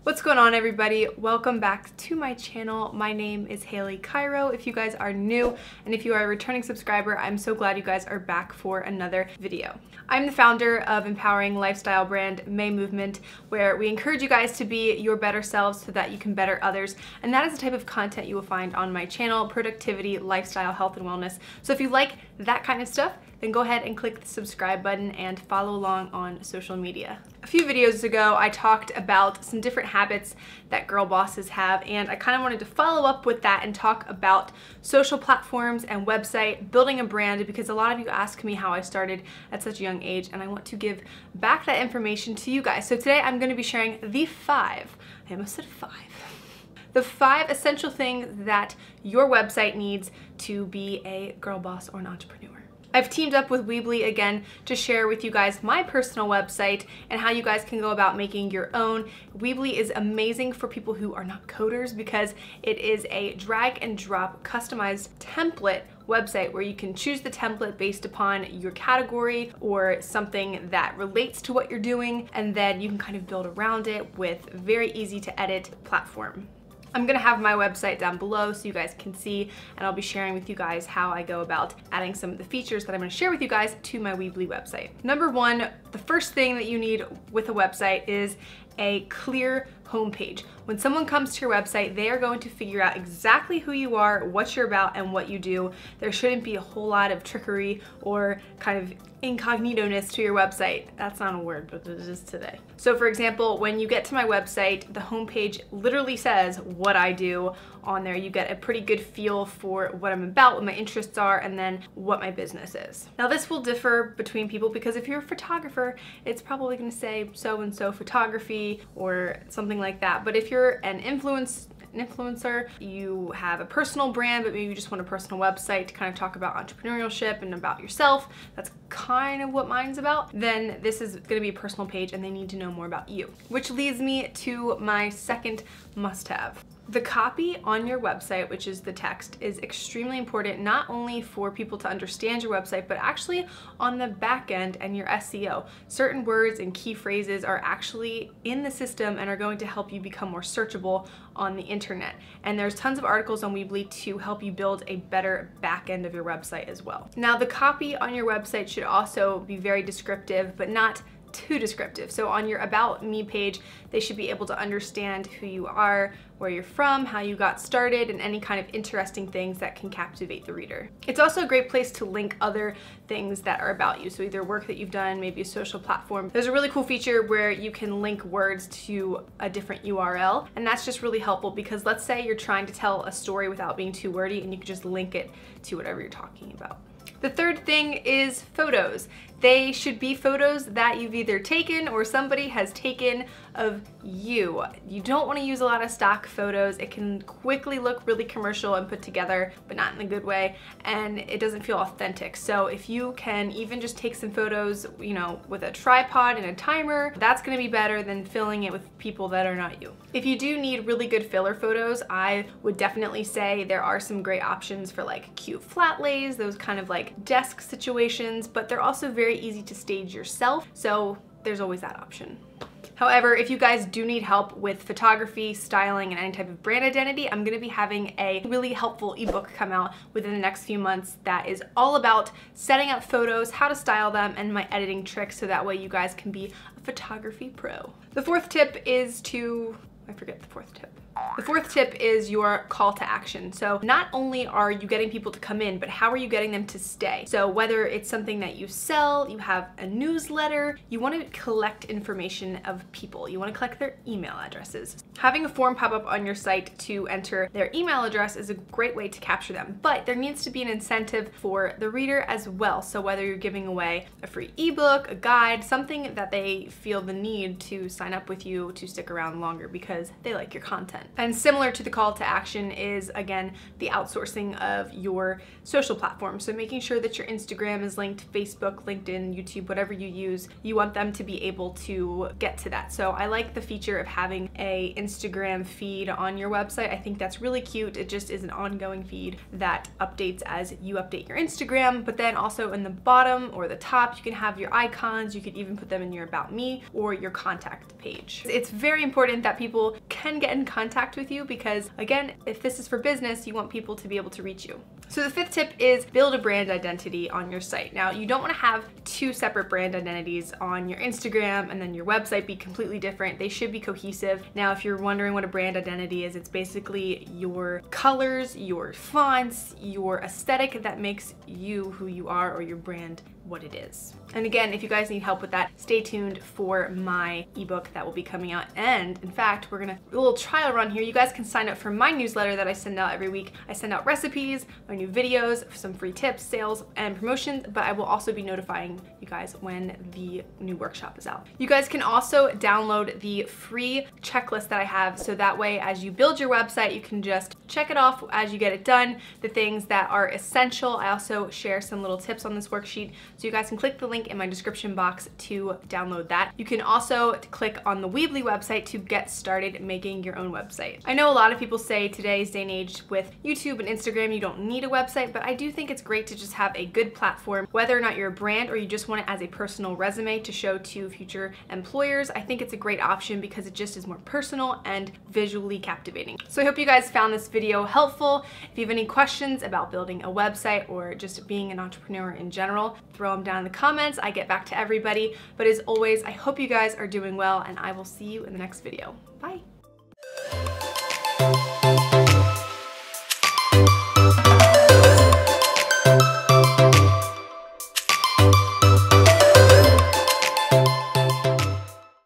What's going on, everybody? Welcome back to my channel. My name is Haley Cairo if you guys are new, and if you are a returning subscriber, I'm so glad you guys are back for another video. I'm the founder of empowering lifestyle brand May Movement, where we encourage you guys to be your better selves so that you can better others, and that is the type of content you will find on my channel: productivity, lifestyle, health, and wellness. So if you like that kind of stuff, then go ahead and click the subscribe button and follow along on social media. A few videos ago, I talked about some different habits that girl bosses have, and I kind of wanted to follow up with that and talk about social platforms and website, building a brand, because a lot of you ask me how I started at such a young age, and I want to give back that information to you guys. So today I'm going to be sharing the five essential things that your website needs to be a girl boss or an entrepreneur. I've teamed up with Weebly again to share with you guys my personal website and how you guys can go about making your own. Weebly is amazing for people who are not coders because it is a drag and drop customized template website where you can choose the template based upon your category or something that relates to what you're doing, and then you can kind of build around it with very easy to edit platform. I'm gonna have my website down below so you guys can see, and I'll be sharing with you guys how I go about adding some of the features that I'm gonna share with you guys to my Weebly website. Number one, the first thing that you need with a website is a clear homepage. When someone comes to your website, they are going to figure out exactly who you are, what you're about, and what you do. There shouldn't be a whole lot of trickery or kind of incognito-ness to your website. That's not a word, but it is today. So for example, when you get to my website, the homepage literally says what I do on there. You get a pretty good feel for what I'm about, what my interests are, and then what my business is. Now this will differ between people because if you're a photographer, it's probably gonna say so-and-so photography or something like that. But if you're an influencer, you have a personal brand, but maybe you just want a personal website to kind of talk about entrepreneurship and about yourself, that's kind of what mine's about, then this is gonna be a personal page and they need to know more about you. Which leads me to my second must-have. The copy on your website, which is the text, is extremely important, not only for people to understand your website, but actually on the back end and your SEO. Certain words and key phrases are actually in the system and are going to help you become more searchable on the internet. And there's tons of articles on Weebly to help you build a better back end of your website as well. Now, the copy on your website should also be very descriptive, but not too descriptive. So on your About Me page, they should be able to understand who you are, where you're from, how you got started, and any kind of interesting things that can captivate the reader. It's also a great place to link other things that are about you. So either work that you've done, maybe a social platform. There's a really cool feature where you can link words to a different URL, and that's just really helpful because let's say you're trying to tell a story without being too wordy, and you can just link it to whatever you're talking about. The third thing is photos. They should be photos that you've either taken or somebody has taken of you. You don't want to use a lot of stock photos. It can quickly look really commercial and put together, but not in a good way, and it doesn't feel authentic. So if you can even just take some photos, you know, with a tripod and a timer, that's going to be better than filling it with people that are not you. If you do need really good filler photos, I would definitely say there are some great options for like cute flat lays, those kind of like desk situations, but they're also very easy to stage yourself, so there's always that option. However, if you guys do need help with photography, styling, and any type of brand identity, I'm gonna be having a really helpful ebook come out within the next few months that is all about setting up photos, how to style them, and my editing tricks so that way you guys can be a photography pro. The fourth tip is I forget the fourth tip. The fourth tip is your call to action. So not only are you getting people to come in, but how are you getting them to stay? So whether it's something that you sell, you have a newsletter, you want to collect information of people. You want to collect their email addresses. Having a form pop up on your site to enter their email address is a great way to capture them, but there needs to be an incentive for the reader as well. So whether you're giving away a free ebook, a guide, something that they feel the need to sign up with you to stick around longer because they like your content. And similar to the call to action is, again, the outsourcing of your social platform. So making sure that your Instagram is linked, Facebook, LinkedIn, YouTube, whatever you use, you want them to be able to get to that. So I like the feature of having a Instagram feed on your website. I think that's really cute. It just is an ongoing feed that updates as you update your Instagram, but then also in the bottom or the top, you can have your icons. You could even put them in your About Me or your contact page. It's very important that people people can get in contact with you because, again, if this is for business, you want people to be able to reach you. So the fifth tip is build a brand identity on your site. Now, you don't want to have two separate brand identities on your Instagram and then your website be completely different. They should be cohesive. Now, if you're wondering what a brand identity is, it's basically your colors, your fonts, your aesthetic that makes you who you are or your brand what it is. And again, if you guys need help with that, stay tuned for my ebook that will be coming out. And in fact, we're gonna do a little trial run here. You guys can sign up for my newsletter that I send out every week. I send out recipes, my new videos, some free tips, sales, and promotions, but I will also be notifying you guys when the new workshop is out. You guys can also download the free checklist that I have, so that way as you build your website, you can just check it off as you get it done, the things that are essential. I also share some little tips on this worksheet, so you guys can click the link in my description box to download that. You can also click on the Weebly website to get started making your own website. I know a lot of people say today's day and age with YouTube and Instagram, you don't need a website, but I do think it's great to just have a good platform, whether or not you're a brand or you just want it as a personal resume to show to future employers. I think it's a great option because it just is more personal and visually captivating. So I hope you guys found this video helpful. If you have any questions about building a website or just being an entrepreneur in general, throw them down in the comments. I get back to everybody. But as always, I hope you guys are doing well and I will see you in the next video. Bye.